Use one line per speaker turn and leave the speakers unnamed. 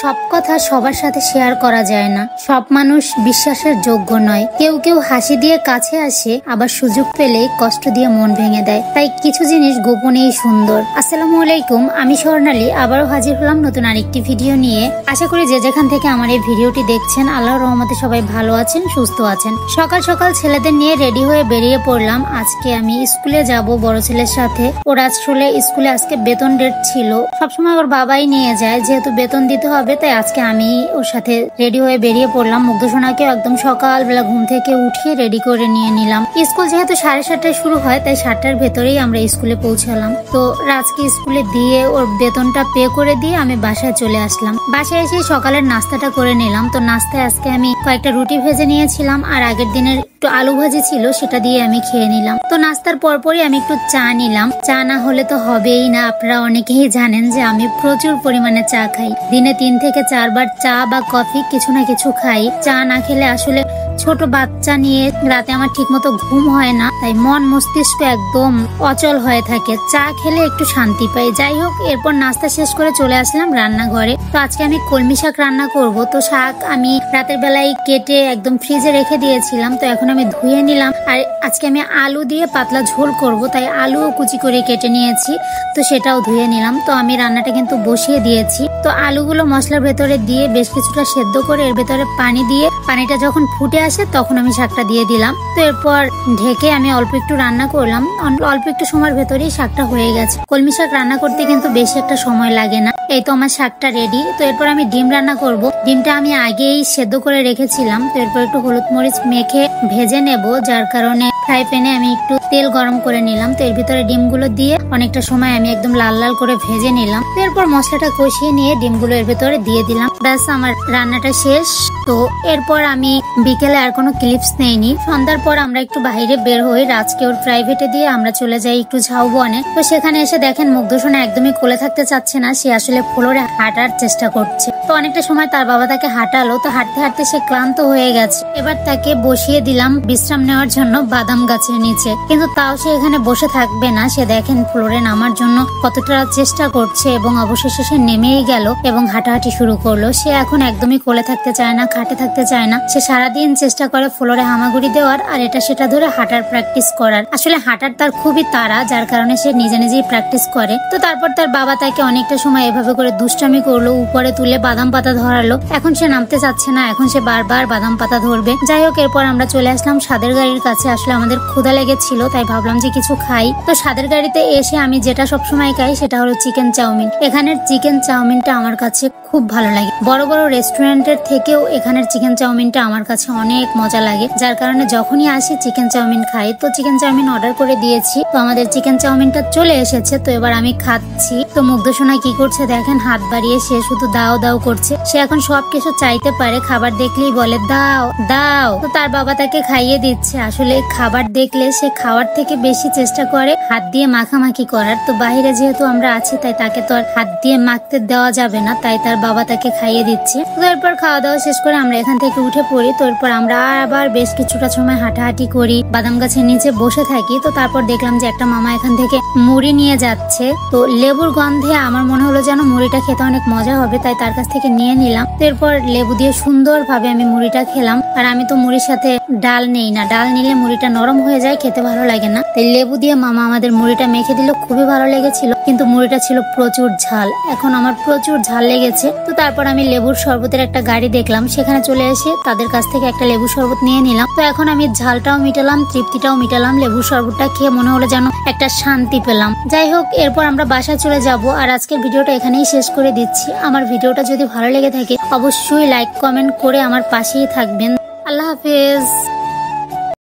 সব কথা সবার সাথে শেয়ার করা যায় না। সব মানুষ বিশ্বাসের যোগ্য নয়। কেউ কেউ হাসি দিয়ে কাছে আসে, আবার সুযোগ পেলে কষ্ট দিয়ে মন ভেঙে দেয়। তাই কিছু জিনিস গোপনেই সুন্দর। আসসালামু আলাইকুম, আমি স্বর্ণালী আবারও হাজির হলাম নতুন আরেকটি ভিডিও নিয়ে। আশা করি যে যেখান থেকে আমার এই ভিডিওটি দেখছেন আল্লাহর রহমতে সবাই ভালো আছেন, সুস্থ আছেন। সকাল সকাল ছেলেদের নিয়ে রেডি হয়ে বেরিয়ে পড়লাম। আজকে আমি স্কুলে যাব বড় ছেলের সাথে। ওর আসলে স্কুলে আজকে বেতন ডেট ছিল। সবসময় ওর বাবাই নিয়ে যায়, যেহেতু বেতন দিতে হবে তাই আজকে আমি ওর সাথে রেডি হয়ে বেরিয়ে পড়লাম। মুগ্ধসোনাকে একদম সকালবেলা ঘুম থেকে উঠিয়ে রেডি করে নিয়ে নিলাম। স্কুল যেহেতু 7:30টায় শুরু হয় তাই 7টার ভেতরেই আমরা স্কুলে পৌঁছালাম। তো রাজকে স্কুলে দিয়ে ওর বেতনটা পে করে দিয়ে আমি বাসায় চলে আসলাম। বাসায় এসে সকালের নাস্তাটা করে নিলাম। তো নাস্তায় আজকে আমি কয়েকটা রুটি ভেজে নিয়েছিলাম, আর আগের দিনের একটু আলু ভাজি ছিল সেটা দিয়ে আমি খেয়ে নিলাম। তো নাস্তার পরপরই আমি একটু চা নিলাম। চা না হলে তো হবেই না। আপনারা অনেকেই জানেন যে আমি প্রচুর পরিমাণে চা খাই। দিনে 3 থেকে 4 বার চা বা কফি কিছু না কিছু খাই। চা না খেলে আসলে ছোট বাচ্চা নিয়ে রাতে আমার ঠিক মতো ঘুম হয় না, তাই মন মস্তিষ্ক একদম অচল হয়ে থাকে। চা খেলে একটু শান্তি পাই। যাই হোক, এরপর নাস্তা শেষ করে চলে আসলাম রান্নাঘরে। তো আজকে আমি কলমি শাক রান্না করব। তো শাক আমি রাতের বেলায় কেটে একদম ফ্রিজে রেখে দিয়েছিলাম। তো এখন আমি ধুয়ে নিলাম। আর আজকে আমি আলু দিয়ে পাতলা ঝোল করব, তাই আলুও কুচি করে কেটে নিয়েছি। তো সেটাও ধুয়ে নিলাম। তো আমি রান্নাটা কিন্তু বসিয়ে দিয়েছি। তো আলুগুলো মশলার ভেতরে দিয়ে বেশ কিছুটা সেদ্ধ করে এর ভেতরে পানি দিয়ে, পানিটা যখন ফুটে আসে তখন আমি শাকটা দিয়ে দিলাম। তো এরপর ঢেকে আমি অল্প একটু রান্না করলাম। অল্প একটু সময়ের ভেতরেই শাকটা হয়ে গেছে। কলমি শাক রান্না করতে কিন্তু বেশি একটা সময় লাগে না। এই তো আমার শাকটা রেডি। তো এরপর আমি ডিম রান্না করব। ডিমটা আমি আগেই সেদ্ধ করে রেখেছিলাম। তো এরপর একটু হলুদ মরিচ মেখে ভেজে নেব, যার কারণে ফ্রাই প্যানে আমি একটু তেল গরম করে নিলাম। তো এর ভিতরে ডিমগুলো দিয়ে অনেকটা সময় আমি একদম লাল লাল করে ভেজে নিলাম। তো এরপর মশলাটা কষিয়ে নিয়ে ডিমগুলো এর ভিতরে দিয়ে দিলাম। ব্যাস, আমার রান্নাটা শেষ। তো এরপর আমি বিকেলে আর কোনো ক্লিপস নেইনি। সন্ধ্যার পর আমরা একটু বাইরে বের হই। রাজকে ওর প্রাইভেটে দিয়ে আমরা চলে যাই একটু ঝাউবনে। তো সেখানে এসে দেখেন মুগ্ধসোনা একদমই কোলে থাকতে চাচ্ছে না। সে আসলে ফ্লোরে হাঁটার চেষ্টা করছে। তো অনেকটা সময় তার বাবা তাকে হাঁটালো। তো হাঁটতে হাঁটতে সে ক্লান্ত হয়ে গেছে। এবার তাকে বসিয়ে দিলাম বিশ্রাম নেওয়ার জন্য বাদাম গাছের নিচে। কিন্তু তাও সে এখানে বসে থাকবে না। সে দেখেন ফ্লোরে নামার জন্য কতটা চেষ্টা করছে এবং অবশেষে সে নেমেই গেল এবং হাঁটাহাঁটি শুরু করলো। সে এখন একদমই কোলে থাকতে চায় না, খাটে থাকতে চায় না। সে সারাদিন চেষ্টা করে ফ্লোরে হামাগুড়ি দেওয়ার আর এটা সেটা ধরে হাঁটার প্র্যাকটিস করার। আসলে হাঁটার তার খুবই তাড়া, যার কারণে সে নিজে নিজেই প্র্যাকটিস করে। তো তারপর তার বাবা তাকে অনেকটা সময় এভাবে করে দুষ্টামি করলো, উপরে তুলে বাদাম পাতা ধরালো। এখন সে নামতে চাচ্ছে না, এখন সে বারবার বাদাম পাতা ধরবে। যাই হোক, এরপর আমরা চলে আসলাম স্বাদের গাড়ির কাছে। আসলে আমাদের ক্ষুধা লেগেছিল, তাই ভাবলাম যে কিছু খাই। তো স্বাদের গাড়িতে এসে আমি যেটা সবসময় খাই সেটা হলো চিকেন চাউমিন। এখানের চিকেন চাউমিনটা আমার কাছে খুব ভালো লাগে। বড় বড় রেস্টুরেন্টের থেকেও এখানের চিকেন চাউমিনটা আমার কাছে অনেক মজা লাগে, যার কারণে যখনই আসি চিকেন চাউমিন খাই। তো চিকেন চাউমিন অর্ডার করে দিয়েছি। তো আমাদের চিকেন চাউমিনটা চলে এসেছে। তো এবার আমি খাচ্ছি। তো মুগ্ধসোনা কি করছে দেখেন, হাত বাড়িয়ে সে শুধু দাও দাও করছে। সে এখন সবকিছু চাইতে পারে, খাবার দেখলেই বলে দাও দাও। তো তার বাবা তাকে খাইয়ে দিচ্ছে। আসলে খাবার দেখলে সে খাওয়ার থেকে বেশি চেষ্টা করে হাত দিয়ে মাখামাখি করার। তো বাইরে যেহেতু আমরা আছি তাই তাকে তো আর হাত দিয়ে মাখতে দেওয়া যাবে না, তাই তার বাবা তাকে খাইয়ে দিচ্ছে। তো এরপর খাওয়া দাওয়া শেষ করে আমরা এখান থেকে উঠে পড়ি। তো এরপর আমরা আবার বেশ কিছুটা সময় হাঁটাহাঁটি করি, বাদাম গাছের নিচে বসে থাকি। তো তারপর দেখলাম যে একটা মামা এখান থেকে মুড়ি নিয়ে যাচ্ছে। তো লেবুর গন্ধে আমার মনে হলো যেন মুড়িটা খেতে অনেক মজা হবে, তাই তার কাছ থেকে নিয়ে নিলাম। তো এরপর লেবু দিয়ে সুন্দরভাবে আমি মুড়িটা খেলাম। আর আমি তো মুড়ির সাথে ডাল নেই না, ডাল নিলে মুড়িটা নরম হয়ে যায়, খেতে ভালো লাগে না। তাই লেবু দিয়ে মামা আমাদের মুড়িটা মেখে দিল, খুবই ভালো লেগেছিল। কিন্তু মুড়িটা ছিল প্রচুর ঝাল, এখন আমার প্রচুর ঝাল লেগেছে। তো তারপর আমি লেবুর শরবতের একটা গাড়ি দেখলাম, সেখানে চলে এসে তাদের কাছ থেকে একটা লেবু শরবত নিয়ে নিলাম। তো এখন আমি ঝালটাও মিটালাম, তৃপ্তিটাও মিটালাম। লেবুর শরবতটা খেয়ে মনে হলো যেন একটা শান্তি পেলাম। যাই হোক, এরপর আমরা বাসায় চলে যাব। আর আজকের ভিডিওটা এখানেই শেষ করে দিচ্ছি। আমার ভিডিওটা যদি ভালো লেগে থাকে অবশ্যই লাইক কমেন্ট করে আমার পাশেই থাকবেন। আল্লাহ হাফেজ।